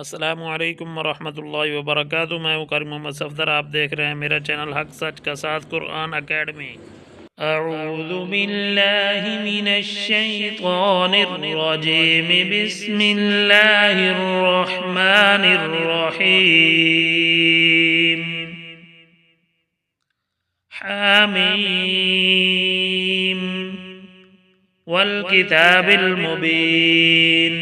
अस्सलामुअलैकुम वरहमतुल्लाहि वबरकातुहू। मैं हूँ करीम मोहम्मद सफदर। आप देख रहे हैं मेरा चैनल हक सच का साथ कुरान अकेडमी। अऊज़ु बिल्लाहि मिनश शैतानिर रजीम। बिस्मिल्लाहिर रहमानिर रहीम। हामीम वल किताबिल मुबीन।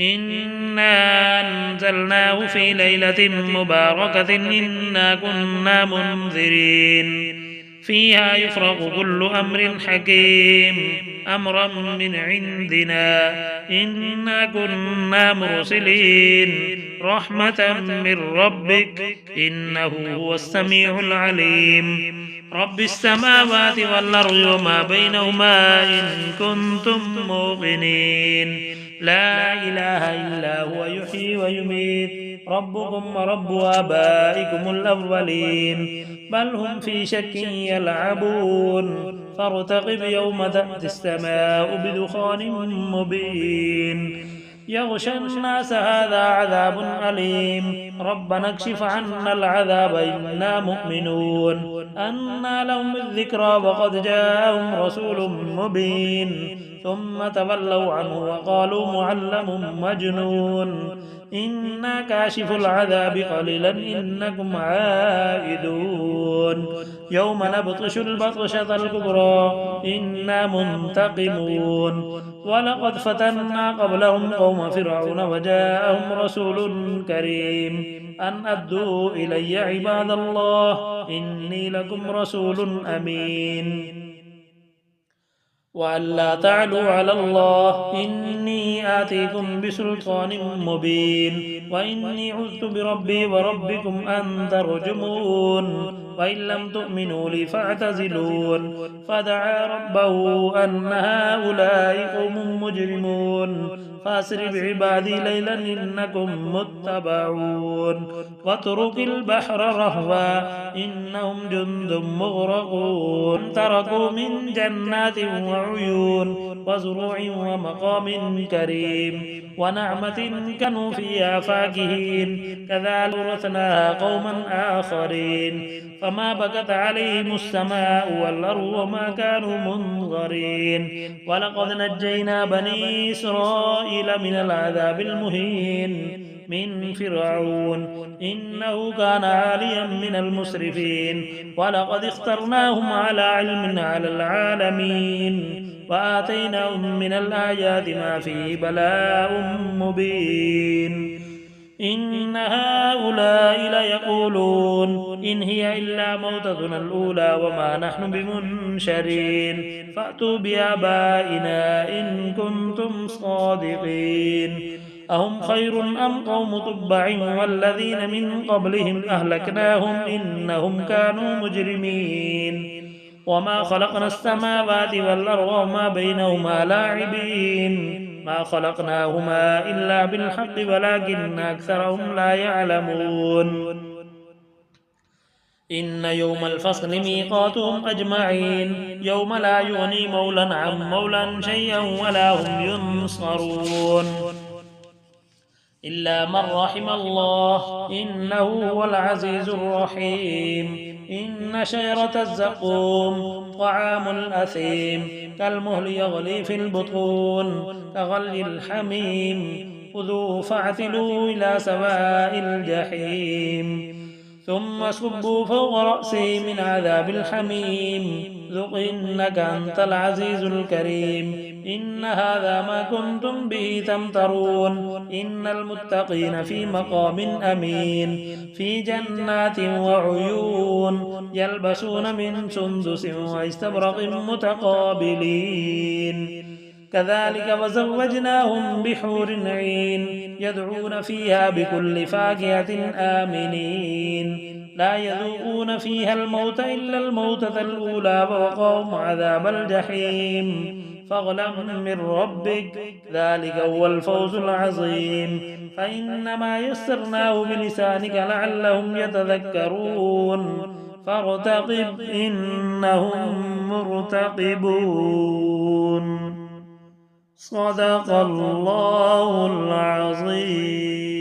इन्ना अंज़लनाहु फ़ी लैलतिन मुबारकतिन इन्ना कुन्ना मुनज़िरीन फ़ीहा युफ़रक़ु कुल्लु अम्रिन हकीम अम्रन मिन इंदिना इन्ना कुन्ना मुरसिलीन रहमतन मिन रब्बिक इन्नहु हुवस समीउल अलीम। रब्बिस समावाति वल अर्दि वमा बैनहुमा इन कुंतुम मूक़िनीन। ला इलाहा इल्ला हुवा युह्यी व युमीत। रब्बुकुम व रब्बु आबाइकुमुल अव्वलीन। बल हुम फी शक्किन यलअबून। फर्तक़िब यौम तअतिस समाउ बिदुख़ानिन मुबीन। यग़शा अन्नास हाज़ा अज़ाबुन अलीम। रब्बना एक्शिफ़ अन्नल अज़ाब इन्ना मुमिनून। अन्ना लहुम الذिक्रा वक़द जाअहुम रसूलुम मुबीन। ثم تولوا عنه وقالوا معلم مجنون। إنا كاشف العذاب قليلا إنكم عائدون। يوم نبطش البطشة الكبرى إنا منتقمون. ولقد فتنا قبلهم قوم فرعون وجاءهم رسول كريم أن أدوا إلي عباد الله إني لكم رسول أمين وأن لا تعلوا على الله إني آتيكم بسلطان مبين وإني عذت بربي وربكم أن ترجمون وإن لم تؤمنوا لي فاعتزلون. فدعا ربه أن هؤلاء قوم مجرمون فأسر بعبادي ليلا إنكم متبعون. واترك البحر رهوا إنهم جند مغرقون. تركوا من جنات وعيون وزروع ومقام كريم ونعمة كانوا فيها فاكهين كذلك ورثناها قوما آخرين. فما بكت عليهم السماء والأرض وما كانوا منظرين. ولقد نجينا بني إسرائيل من العذاب المهين من فرعون إنه كان عاليا من المسرفين. ولقد اخترناهم على علم على العالمين وآتيناهم من الآيات ما فيه بلاء مبين. إن هؤلاء ليقولون إن هي إلا موتتنا الأولى وما نحن بمنشرين. فأتوا بآبائنا إن كنتم صادقين. أهم خير أم قوم تبع والذين من قبلهم أهلكناهم إنهم كانوا مجرمين. وما خلقنا السماوات والأرض وما بينهما لاعبين. ما خلقناهما إلا بالحق ولكن أكثرهم لا يعلمون. إن يوم الفصل ميقاتهم أجمعين يوم لا يغني مولى عن مولى شيئا ولا هم ينصرون إلا من رحم الله إنه هو العزيز الرحيم. إن شجرة الزقوم طعام الأثيم كالمهل يغلي في البطون كغلي الحميم. خذوه فاعتلوه إلى سواء الجحيم ثم صبوا فوق رأسه من عذاب الحميم ذق إنك أنت العزيز الكريم. إن هذا ما كنتم به تمترون. إن المتقين في مقام أمين في جنات وعيون يلبسون من سندس واستبرق متقابلين. كذلك وزوجناهم بحور عين يدعون فيها بكل فاكهة آمنين لا يذوقون فيها الموت إلا الموتة الأولى ووقاهم عذاب الجحيم. فاغلم من ربك ذلك هو الفوز العظيم. فإنما يسرناه بلسانك لعلهم يتذكرون. فارتقب إنهم مرتقبون. صدق الله العظيم.